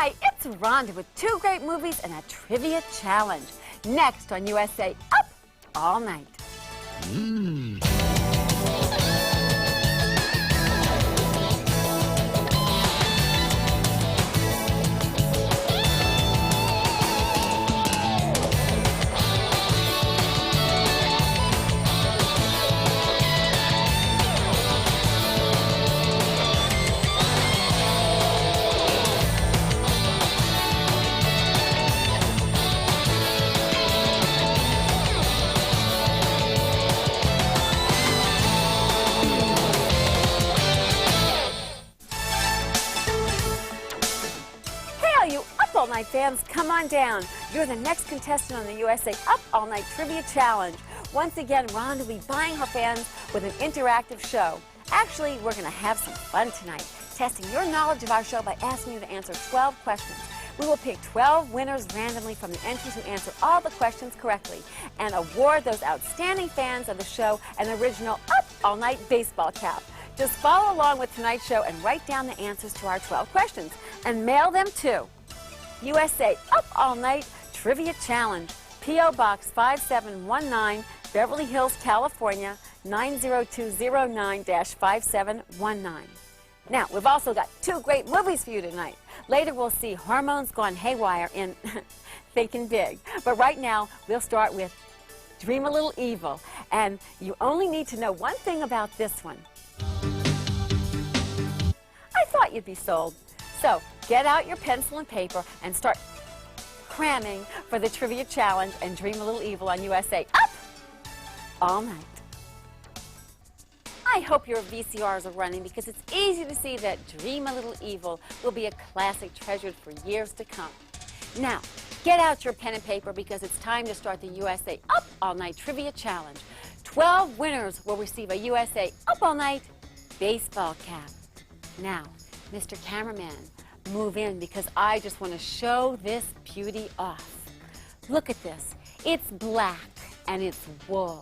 Hi, it's Rhonda with 2 great movies and a trivia challenge. Next on USA Up All Night. You Up All Night fans, come on down. You're the next contestant on the USA Up All Night Trivia Challenge. Once again, Rhonda will be buying her fans with an interactive show. Actually, we're going to have some fun tonight, testing your knowledge of our show by asking you to answer 12 questions. We will pick 12 winners randomly from the entries who answer all the questions correctly and award those outstanding fans of the show an original Up All Night baseball cap. Just follow along with tonight's show and write down the answers to our 12 questions and mail them to USA Up All Night Trivia Challenge, P.O. Box 5719, Beverly Hills, California, 90209-5719. Now, we've also got 2 great movies for you tonight. Later, we'll see Hormones Gone Haywire in Thinking Big. But right now, we'll start with Dream a Little Evil. And you only need to know one thing about this one. I thought you'd be sold. So, get out your pencil and paper and start cramming for the Trivia Challenge and Dream a Little Evil on USA Up All Night. I hope your VCRs are running because it's easy to see that Dream a Little Evil will be a classic treasured for years to come. Now, get out your pen and paper because it's time to start the USA Up All Night Trivia Challenge. 12 winners will receive a USA Up All Night baseball cap. Now, Mr. Cameraman, move in because I just want to show this beauty off. Look at this. It's black and it's wool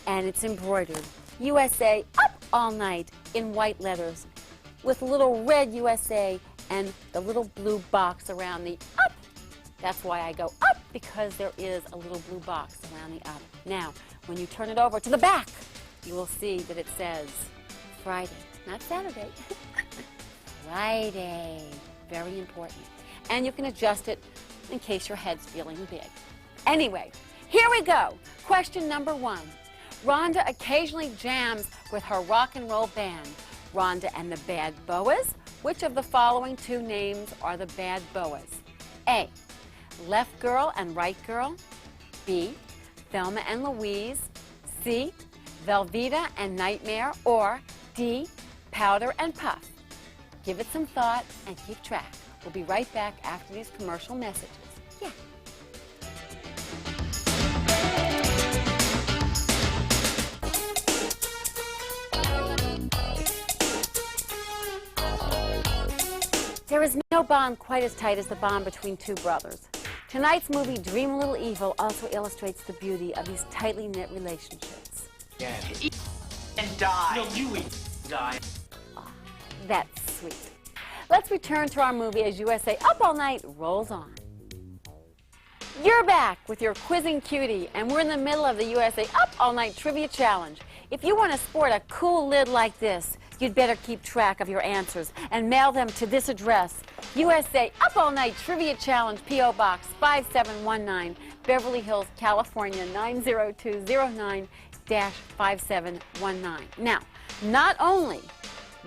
and it's embroidered. USA Up All Night in white letters with a little red USA and the little blue box around the up. That's why I go up, because there is a little blue box around the up. Now, when you turn it over to the back, you will see that it says Friday, not Saturday. Friday. Very important. And you can adjust it in case your head's feeling big. Anyway, here we go. Question number 1. Rhonda occasionally jams with her rock and roll band. Rhonda and the Bad Boas. Which of the following 2 names are the Bad Boas? A. Left Girl and Right Girl. B. Thelma and Louise. C. Velveeta and Nightmare. Or D. Powder and Puff. Give it some thought and keep track. We'll be right back after these commercial messages. Yeah. There is no bond quite as tight as the bond between 2 brothers. Tonight's movie, Dream a Little Evil, also illustrates the beauty of these tightly knit relationships. Yeah. Eat and die. No, you eat and die. Oh, that's sweet. Let's return to our movie as USA Up All Night rolls on. You're back with your quizzing cutie, and we're in the middle of the USA Up All Night Trivia Challenge. If you want to sport a cool lid like this, you'd better keep track of your answers and mail them to this address, USA Up All Night Trivia Challenge, P.O. Box 5719, Beverly Hills, California, 90209-5719. Now, not only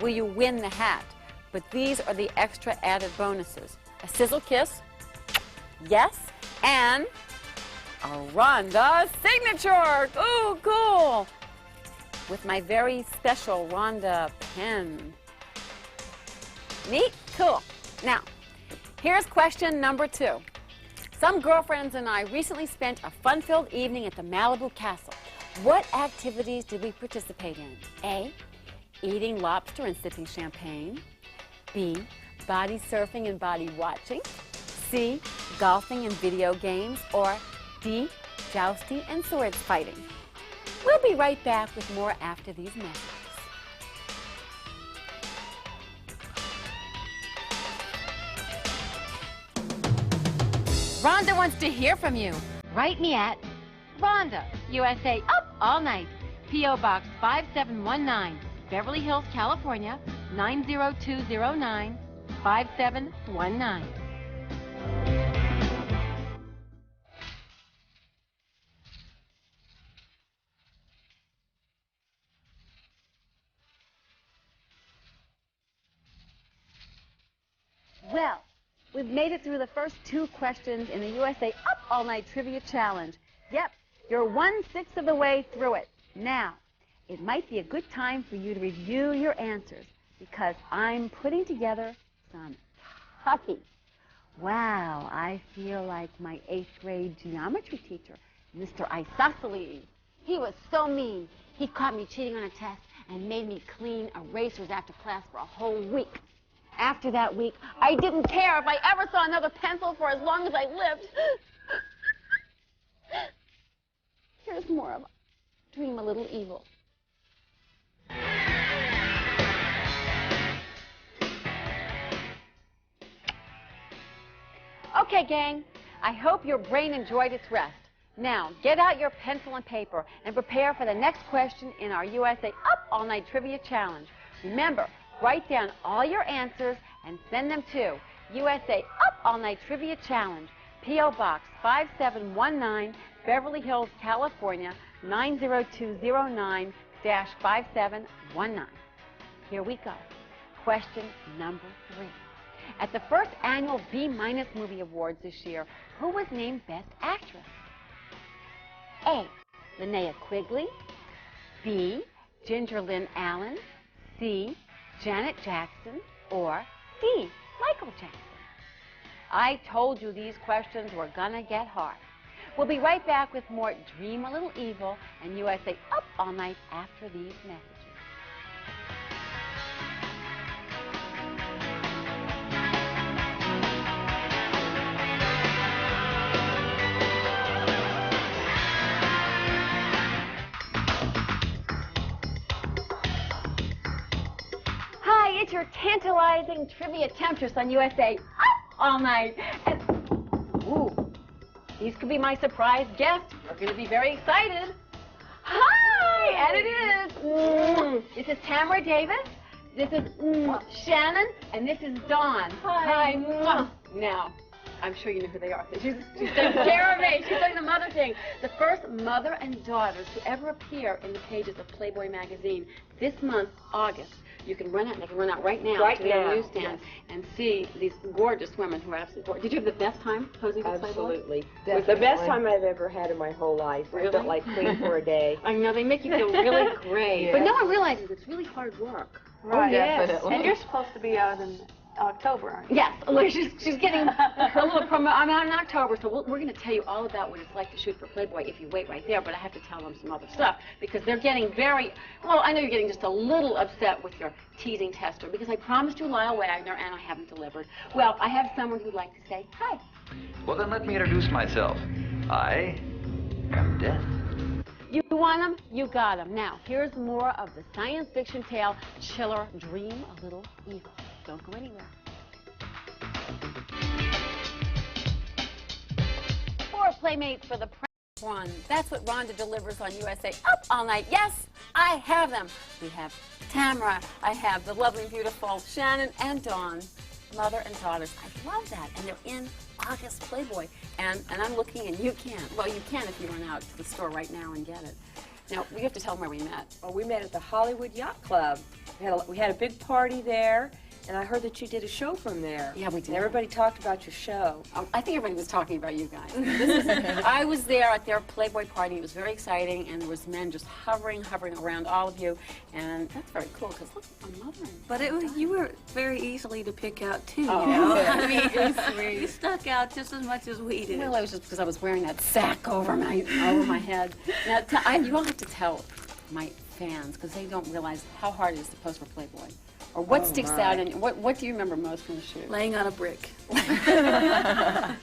will you win the hat, but these are the extra added bonuses. A sizzle kiss, yes, and a Rhonda signature. Ooh, cool. With my very special Rhonda pen. Neat? Cool. Now, here's question number 2. Some girlfriends and I recently spent a fun-filled evening at the Malibu Castle. What activities did we participate in? A, eating lobster and sipping champagne. B, body surfing and body watching. C, golfing and video games. Or D, jousting and sword fighting. We'll be right back with more after these messages. Rhonda wants to hear from you. Write me at Rhonda, USA, Up All Night, P.O. Box 5719, Beverly Hills, California, 90209, 5719. Well, we've made it through the first 2 questions in the USA Up All Night Trivia Challenge. Yep, you're 1/6 of the way through it. Now, it might be a good time for you to review your answers because I'm putting together some toughies. Wow, I feel like my 8th grade geometry teacher, Mr. Isosceles. He was so mean. He caught me cheating on a test and made me clean erasers after class for a whole week. After that week, I didn't care if I ever saw another pencil for as long as I lived. Here's more of Dream a Little Evil. Okay, gang, I hope your brain enjoyed its rest. Now, get out your pencil and paper and prepare for the next question in our USA Up All Night Trivia Challenge. Remember, write down all your answers and send them to USA Up All Night Trivia Challenge, P.O. Box 5719, Beverly Hills, California, 90209-5719. Here we go. Question number 3. At the first annual B- Movie Awards this year, who was named Best Actress? A. Linnea Quigley. B. Ginger Lynn Allen. C. Janet Jackson. Or D. Michael Jackson. I told you these questions were gonna get hard. We'll be right back with more Dream a Little Evil and USA Up All Night after these messages. It's your tantalizing trivia temptress on USA Up All Night. And, ooh, these could be my surprise guests. We're going to be very excited. Hi, and it is. This is Tamara Davis. This is Shannon, and this is Dawn. Hi. Now, I'm sure you know who they are. She's taking care of me. She's doing the mother thing. The first mother and daughters to ever appear in the pages of Playboy magazine this month, August. You can run out, and they can run out right now to the newsstand and see these gorgeous women who are absolutely gorgeous. Did you have the best time posing for Playboy? Absolutely. It was the best time I've ever had in my whole life. Really? I felt like queen for a day. I know, they make you feel really great. Yes. But no one realizes it's really hard work. Right. Oh, yes. Definitely. And you're supposed to be out in October, aren't you? Yes, well, she's getting a little promo. I'm out in October, so we're going to tell you all about what it's like to shoot for Playboy if you wait right there, but I have to tell them some other stuff because they're getting very, well, I know you're getting just a little upset with your teasing tester because I promised you Lyle Wagner and I haven't delivered. Well, I have someone who'd like to say hi. Well, then let me introduce myself. I am Death. You want them, you got them. Now, here's more of the science fiction tale, Chiller, Dream a Little Evil. Don't go anywhere. Four playmates for the one. That's what Rhonda delivers on USA Up All Night. Yes, I have them. We have Tamara. I have the lovely, beautiful Shannon and Dawn, mother and daughters. I love that. And they're in August Playboy. And I'm looking, and you can. Well, you can if you run out to the store right now and get it. Now, we have to tell them where we met. Well, we met at the Hollywood Yacht Club. We had a big party there. And I heard that you did a show from there. Yeah, we did. And everybody talked about your show. I think everybody was talking about you guys. I was there at their Playboy party. It was very exciting, and there was men just hovering around all of you, and that's very cool because look, a mother. But you were very easily to pick out too. Oh, you know? okay. I mean, you stuck out just as much as we did. Well, it was just because I was wearing that sack over my head. Now, you all have to tell my fans because they don't realize how hard it is to pose for Playboy. Or what sticks out, and what do you remember most from the shoot? Laying on a brick. I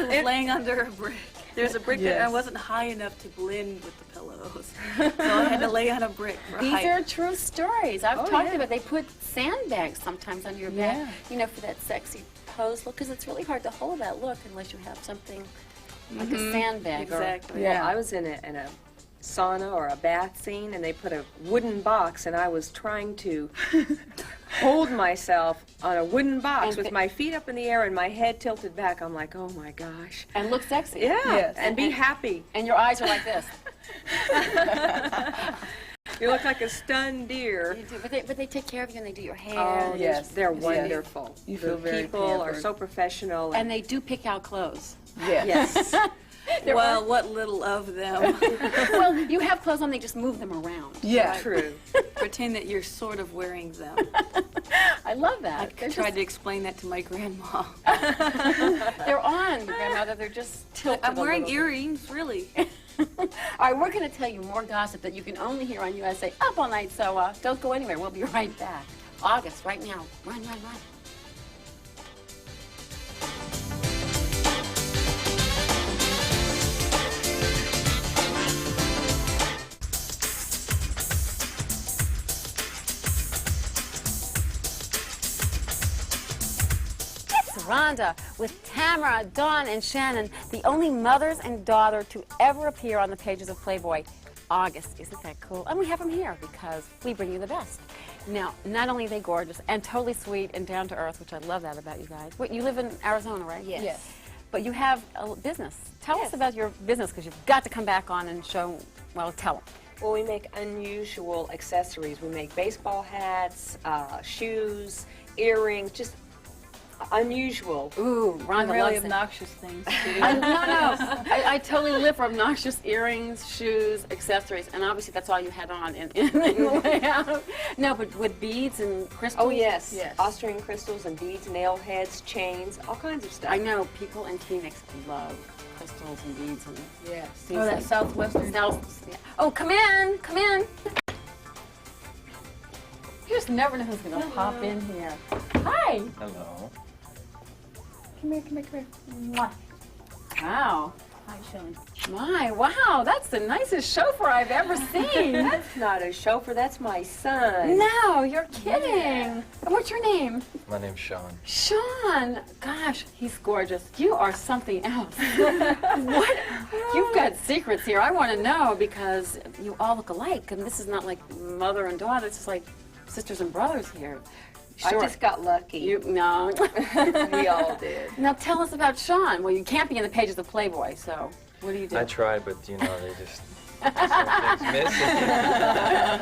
was laying under a brick. There's a brick that I wasn't high enough to blend with the pillows. So I had to lay on a brick for a These hike. are true stories. I've Oh, talked yeah. about. They put sandbags sometimes under your back, Yeah. you know, for that sexy pose look, because it's really hard to hold that look unless you have something like a sandbag. Exactly. Well, I was in a sauna or a bath scene, and they put a wooden box, and I was trying to hold myself on a wooden box And with fi- my feet up in the air and my head tilted back. I'm like, oh my gosh. And look sexy. Yeah, and be happy. And your eyes are like this. You look like a stunned deer. You do, but they take care of you and they do your hair. Oh, and yes, they're Yes. wonderful. You The feel very people are pampered. so professional. And they do pick out clothes. Yeah. yes. Well, what little of them. Well, you have clothes on, they just move them around. Yeah. True. Pretend that you're sort of wearing them. I love that. I They're tried to explain that to my grandma. They're on, grandmother. They're just tilted. I'm a wearing little earrings, really. bit. All right, we're going to tell you more gossip that you can only hear on USA Up All Night, so don't go anywhere. We'll be right back. August, right now. Run, run, run. It's Rhonda with Tamara, Dawn, and Shannon, the only mothers and daughter to ever appear on the pages of Playboy. August, isn't that cool? And we have them here because we bring you the best. Now, not only are they gorgeous and totally sweet and down to earth, which I love that about you guys. Wait, you live in Arizona, right? Yes. Yes. But you have a business. Tell us about your business because you've got to come back on and show, well, tell them. Well, we make unusual accessories. We make baseball hats, shoes, earrings, just unusual. Ooh, Rhonda Really loves it. obnoxious things, too. No. I totally live for obnoxious earrings, shoes, accessories, and obviously that's all you had on in the layout. No, but with beads and crystals. Oh, yes. Yes. Austrian crystals and beads, nail heads, chains, all kinds of stuff. I know people in Phoenix love crystals and beads and Yes. seems Oh, that like- Southwestern. Yeah. Oh, come in, come in. You just never know who's gonna pop in here. Hi. Hello. Come here, come here, come here. Mwah. Wow. Hi, Sean. My, wow, that's the nicest chauffeur I've ever seen. That's not a chauffeur, that's my son. No, you're kidding. What's your name? My name's Sean. Sean. Gosh, he's gorgeous. You are something else. What? You've got secrets here. I want to know because you all look alike, and this is not like mother and daughter. It's just like sisters and brothers here. I Sure. just got lucky. You no. We all did. Now tell us about Sean. Well, you can't be in the pages of Playboy, so what do you do? I tried, but you know, they just something's missing.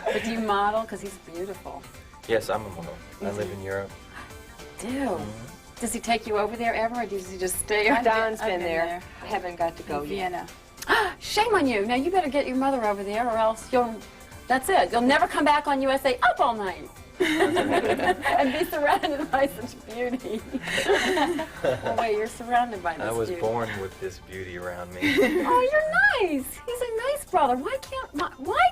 But do you model? Because he's beautiful. Yes, I'm a model. I live in Europe. Do. Does he take you over there ever, or does he just stay? Don's I've been been there. there. I haven't got to go yet. Vienna. Shame on you. Now you better get your mother over there, or else you'll. That's it. You'll never come back on USA Up All Night. And be surrounded by such beauty. Oh wait, you're surrounded by this I was beauty. born with this beauty around me. Oh, you're nice. He's a nice brother. Why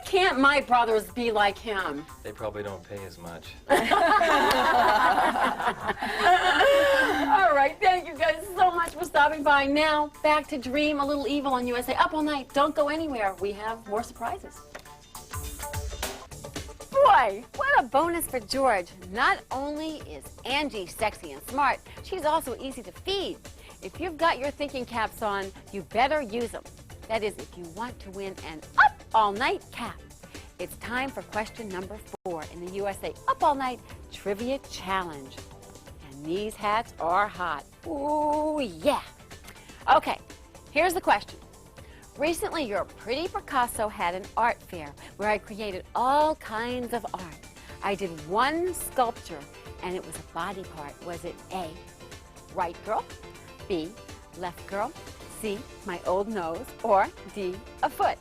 can't my brothers be like him? They probably don't pay as much. All right, thank you guys so much for stopping by. Now, back to Dream a Little Evil on USA Up All Night. Don't go anywhere. We have more surprises. Boy, what a bonus for George. Not only is Angie sexy and smart, she's also easy to feed. If you've got your thinking caps on, you better use them. That is, if you want to win an Up All Night cap. It's time for question number 4 in the USA Up All Night Trivia Challenge. And these hats are hot. Ooh, yeah. Okay, here's the question. Recently, your pretty Picasso had an art fair where I created all kinds of art. I did one sculpture, and it was a body part. Was it A, right girl, B, left girl, C, my old nose, or D, a foot?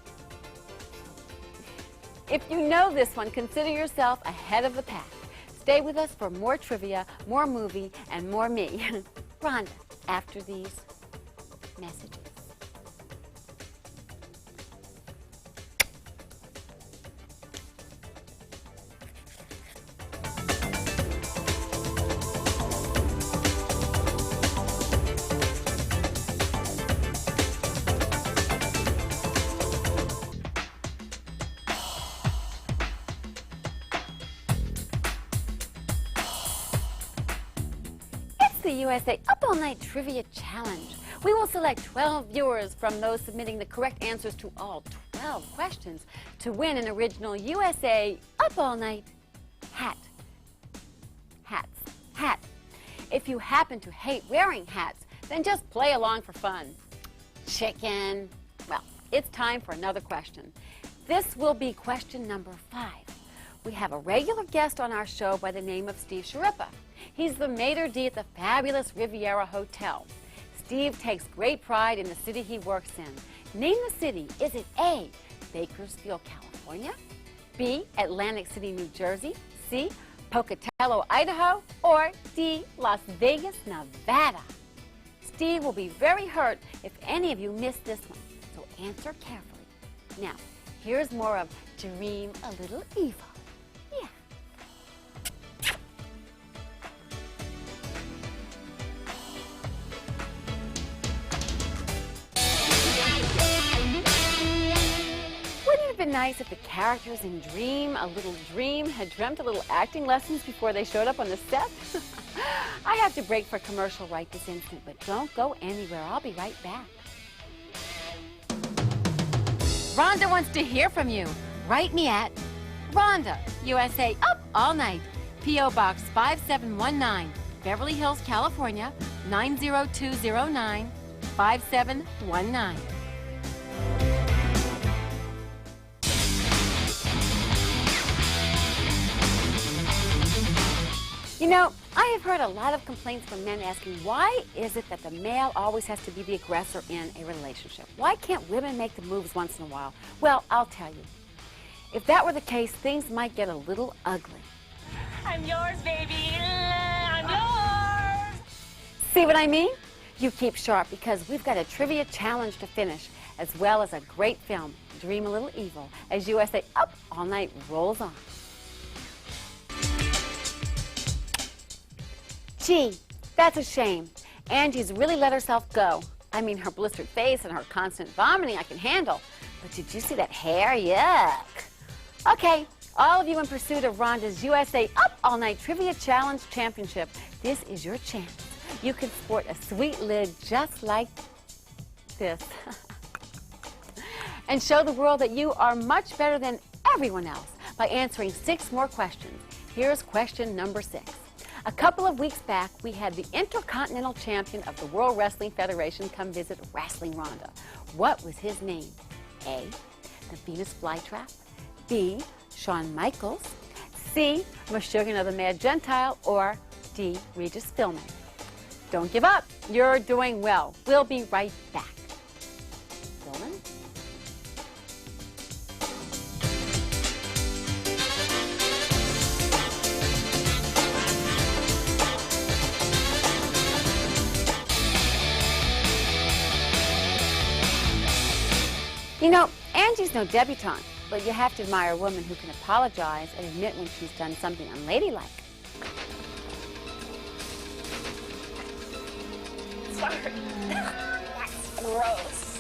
If you know this one, consider yourself ahead of the pack. Stay with us for more trivia, more movie, and more me. Rhonda, after these messages. the USA Up All Night Trivia Challenge. We will select 12 viewers from those submitting the correct answers to all 12 questions to win an original USA Up All Night hat. Hat. If you happen to hate wearing hats, then just play along for fun. Chicken. Well, it's time for another question. This will be question number 5. We have a regular guest on our show by the name of Steve Sharippa. He's the maitre d' at the fabulous Riviera Hotel. Steve takes great pride in the city he works in. Name the city. Is it A, Bakersfield, California, B, Atlantic City, New Jersey, C, Pocatello, Idaho, or D, Las Vegas, Nevada? Steve will be very hurt if any of you miss this one, so answer carefully. Now, here's more of Dream a Little Evil. Yeah. Wouldn't it have been nice if the characters in Dream a Little Dream had dreamt a little acting lessons before they showed up on the set? I have to break for commercial right this instant, but don't go anywhere. I'll be right back. Rhonda wants to hear from you. Write me at Rhonda, USA Up All Night, P.O. Box 5719, Beverly Hills, California, 90209, 5719. You know, I have heard a lot of complaints from men asking, why is it that the male always has to be the aggressor in a relationship? Why can't women make the moves once in a while? Well, I'll tell you. If that were the case, things might get a little ugly. I'm yours, baby. I'm yours. See what I mean? You keep sharp because we've got a trivia challenge to finish, as well as a great film, Dream a Little Evil, as USA Up All Night rolls on. Gee, that's a shame. Angie's really let herself go. I mean, her blistered face and her constant vomiting I can handle. But did you see that hair? Yuck. Okay, all of you in pursuit of Rhonda's USA Up All Night Trivia Challenge Championship, this is your chance. You can sport a sweet lid just like this. And show the world that you are much better than everyone else by answering 6 more questions. Here's question number 6. A couple of weeks back, we had the Intercontinental Champion of the World Wrestling Federation come visit Wrestling Rhonda. What was his name? A, the Venus Flytrap, B, Shawn Michaels, C, Meshuggah of the Mad Gentile, or D, Regis Philbin. Don't give up. You're doing well. We'll be right back. Philbin? You know, Angie's no debutante, but you have to admire a woman who can apologize and admit when she's done something unladylike. Sorry. That's gross.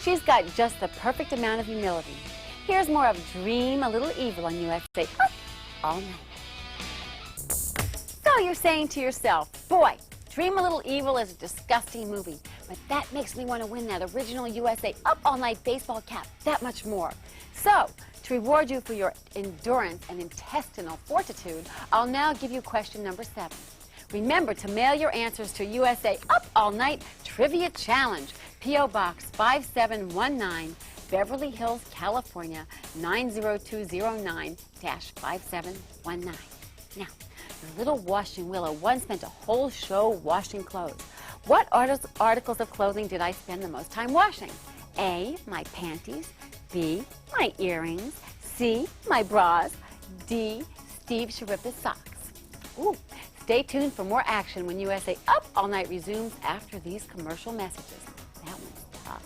She's got just the perfect amount of humility. Here's more of Dream a Little Evil on USA Up All Night. So you're saying to yourself, boy, Dream a Little Evil is a disgusting movie, but that makes me want to win that original USA Up All Night baseball cap that much more. So, to reward you for your endurance and intestinal fortitude, I'll now give you question number 7. Remember to mail your answers to USA Up All Night Trivia Challenge, P.O. Box 5719, Beverly Hills, California, 90209-5719. Now, your little washing willow once spent a whole show washing clothes. What articles of clothing did I spend the most time washing? A, my panties, B, my earrings, C, my bras, D, Steve Sharippa's socks. Ooh, stay tuned for more action when USA Up All Night resumes after these commercial messages. That one's tough.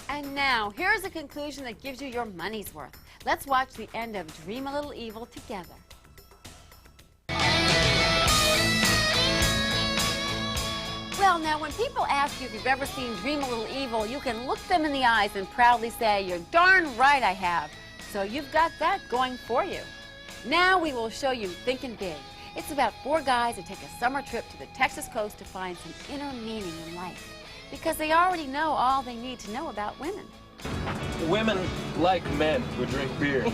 And now, here's a conclusion that gives you your money's worth. Let's watch the end of Dream a Little Evil together. Well, Well, now, when people ask you if you've ever seen Dream a Little Evil, you can look them in the eyes and proudly say, you're darn right I have. So you've got that going for you. Now we will show you Thinking Big. It's about 4 guys who take a summer trip to the Texas coast to find some inner meaning in life, because they already know all they need to know about women. Women like men who drink beer.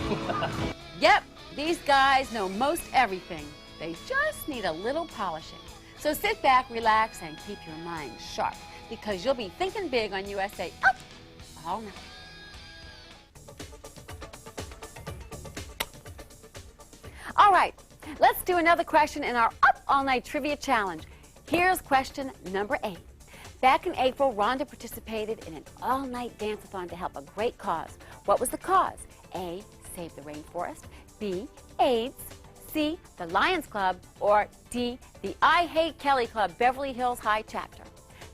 Yep, these guys know most everything. They just need a little polishing. So sit back, relax, and keep your mind sharp, because you'll be thinking big on USA Up all night. All right, let's do another question in our Up All Night Trivia Challenge. Here's question number 8. Back in April, Rhonda participated in an all-night dance-a-thon to help a great cause. What was the cause? A, Save the Rainforest, B, AIDS, C, the Lions Club, or D, the I Hate Kelly Club Beverly Hills High Chapter?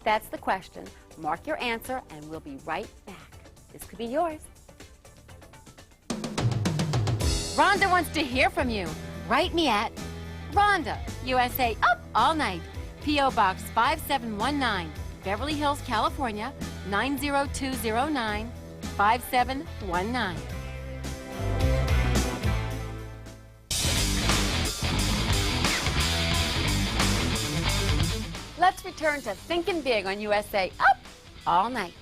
That's the question. Mark your answer, and we'll be right back. This could be yours. Rhonda wants to hear from you. Write me at Rhonda, USA Up All Night, P.O. Box 5719, Beverly Hills, California, 90209, 5719. Let's return to Thinking Big on USA Up All Night.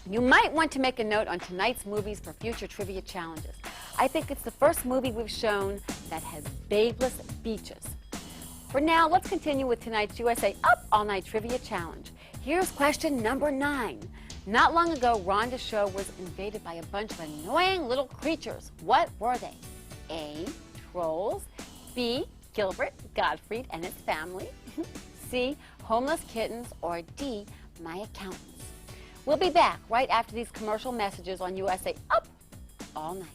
You might want to make a note on tonight's movies for future trivia challenges. I think it's the first movie we've shown that has babeless beaches. For now, let's continue with tonight's USA Up All Night Trivia Challenge. Here's question number 9. Not long ago, Rhonda's show was invaded by a bunch of annoying little creatures. What were they? A, trolls, B, Gilbert, Gottfried, and his family, C, homeless kittens, or D, my accountants. We'll be back right after these commercial messages on USA Up All Night.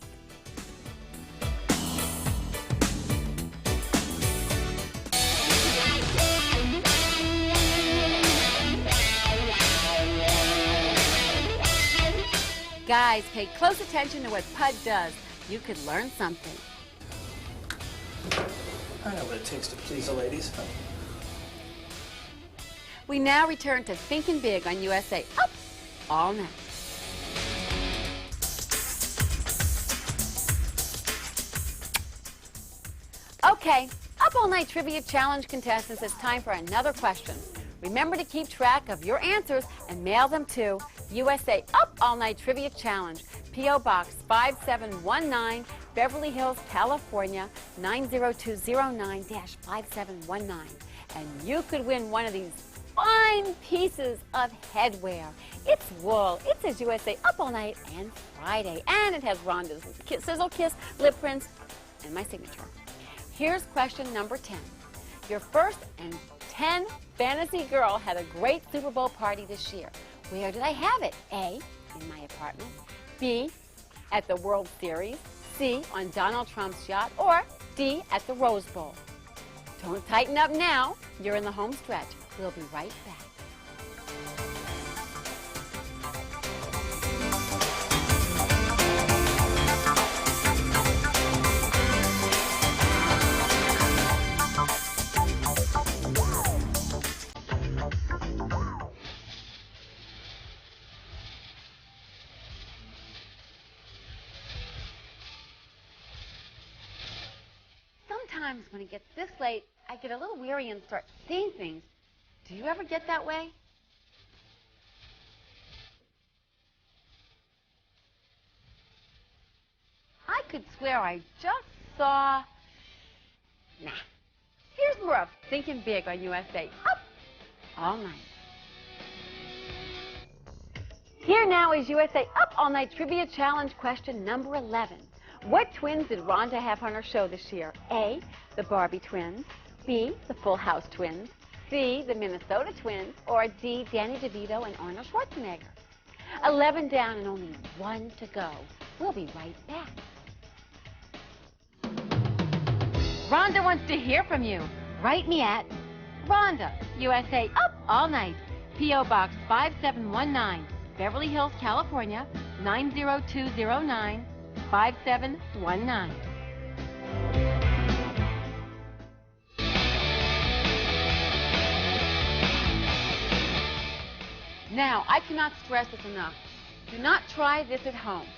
Guys, pay close attention to what Pud does. You could learn something. I know what it takes to please the ladies. We now return to Thinking Big on USA Up All Night. Okay, Up All Night Trivia Challenge contestants, it's time for another question. Remember to keep track of your answers and mail them to USA Up All Night Trivia Challenge, P.O. Box 5719, Beverly Hills, California, 90209-5719. And you could win one of these fine pieces of headwear. It's wool. It says USA Up All Night and Friday. And it has Rhonda's Sizzle Kiss lip prints and my signature. Here's question number 10. Your first and 10 fantasy girl had a great Super Bowl party this year. Where did I have it? A, in my apartment, B, at the World Series, C, on Donald Trump's yacht, or D, at the Rose Bowl. Don't tighten up now. You're in the home stretch. We'll be right back. Sometimes when it gets this late, I get a little weary and start seeing things. Do you ever get that way? I could swear I just saw... Nah. Here's more of Thinking Big on USA Up All Night. Here now is USA Up All Night Trivia Challenge question number 11. What twins did Rhonda have on her show this year? A, the Barbie twins, B, the Full House twins, C, the Minnesota twins, or D, Danny DeVito and Arnold Schwarzenegger? 11 down and only 1 to go. We'll be right back. Rhonda wants to hear from you. Write me at Rhonda, USA Up All Night, P.O. Box 5719, Beverly Hills, California, 90209, 5719. Now, I cannot stress this enough. Do not try this at home.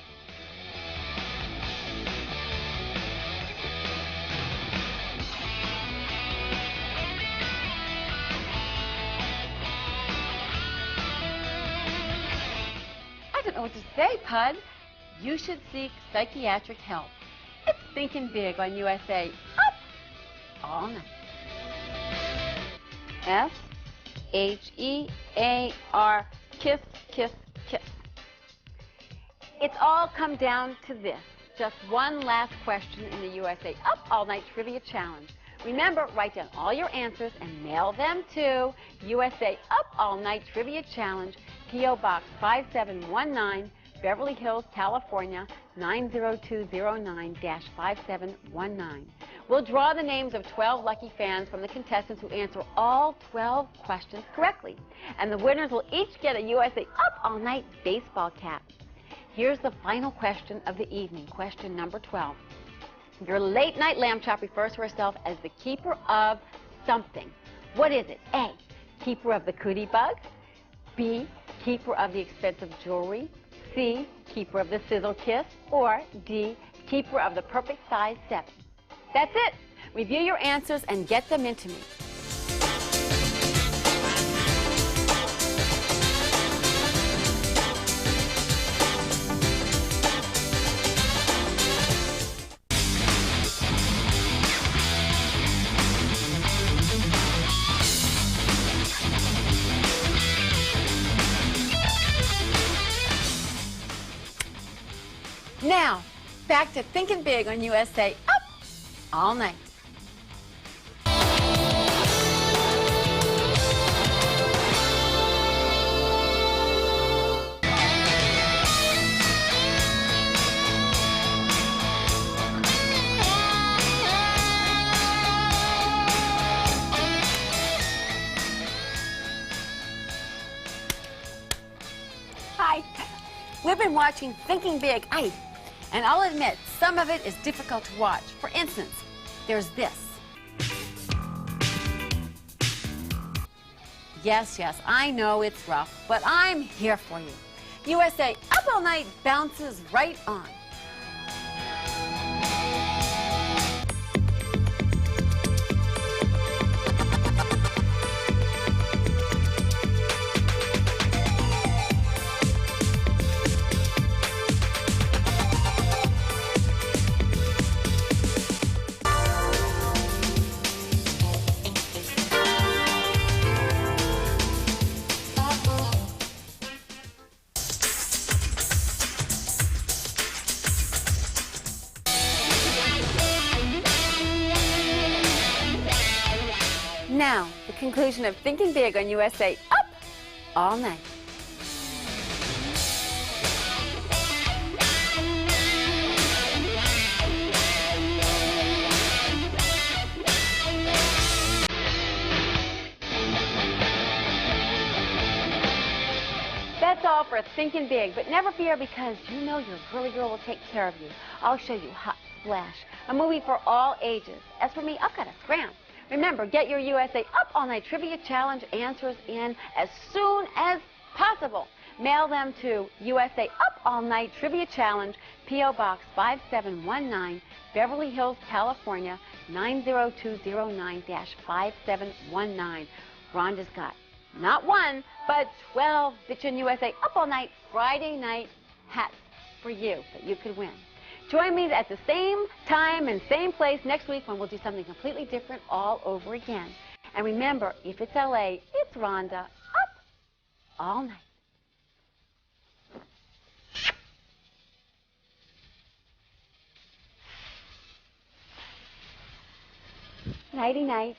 I don't know what to say, Pud. You should seek psychiatric help. It's Thinking Big on USA. Up all night. S-H-E-A-R. Kiss, kiss, kiss. It's all come down to this. Just one last question in the USA Up All Night Trivia Challenge. Remember, write down all your answers and mail them to USA Up All Night Trivia Challenge, P.O. Box 5719, Beverly Hills, California, 90209-5719. We'll draw the names of 12 lucky fans from the contestants who answer all 12 questions correctly. And the winners will each get a USA Up All Night baseball cap. Here's the final question of the evening, question number 12. Your late night lamb chop refers to herself as the keeper of something. What is it? A, keeper of the cootie bug. B, keeper of the expensive jewelry. C, keeper of the sizzle kiss. Or D, keeper of the perfect size 7. That's it. Review your answers and get them into me. Now, back to Thinking Big on USA Up All Night. Hi. We've been watching Thinking Big. And I'll admit, some of it is difficult to watch. For instance, there's this. Yes, I know it's rough, but I'm here for you. USA Up All Night bounces right on. Now, the conclusion of Thinking Big on USA Up All Night. That's all for Thinking Big, but never fear because you know your girly girl will take care of you. I'll show you Hot Splash, a movie for all ages. As for me, I've got a scram. Remember, get your USA Up All Night Trivia Challenge answers in as soon as possible. Mail them to USA Up All Night Trivia Challenge, P.O. Box 5719, Beverly Hills, California, 90209-5719. Rhonda's got not one, but 12 Bitchin' USA Up All Night Friday night hats for you that you could win. Join me at the same time and same place next week when we'll do something completely different all over again. And remember, if it's LA, it's Rhonda Up All Night. Nighty night.